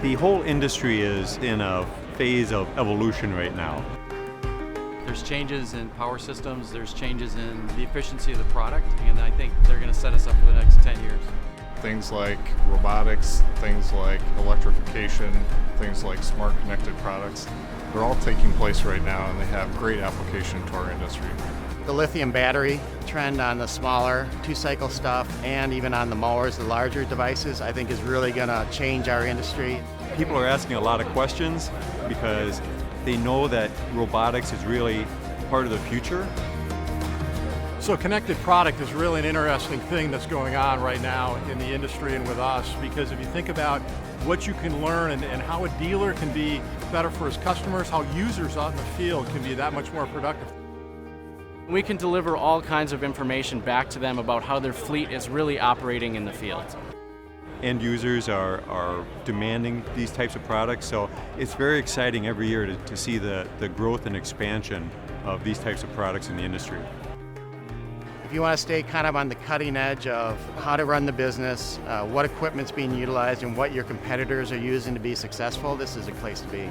The whole industry is in a phase of evolution right now. There's changes in power systems, there's changes in the efficiency of the product, and I think they're going to set us up for the next 10 years. Things like robotics, things like electrification, things like smart connected products, they're all taking place right now and they have great application to our industry. The lithium battery trend on the smaller two-cycle stuff and even on the mowers, the larger devices, I think is really going to change our industry. People are asking a lot of questions because they know that robotics is really part of the future. So connected product is really an interesting thing that's going on right now in the industry and with us, because if you think about what you can learn and how a dealer can be better for his customers, how users out in the field can be that much more productive. We can deliver all kinds of information back to them about how their fleet is really operating in the field. End users are demanding these types of products, so it's very exciting every year to see the growth and expansion of these types of products in the industry. If you want to stay kind of on the cutting edge of how to run the business, what equipment's being utilized, and what your competitors are using to be successful, this is a place to be.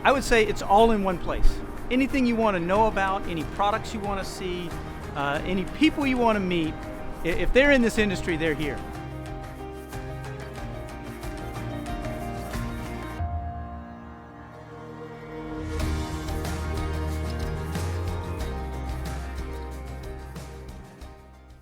I would say it's all in one place. Anything you want to know about, any products you want to see, any people you want to meet, if they're in this industry, they're here.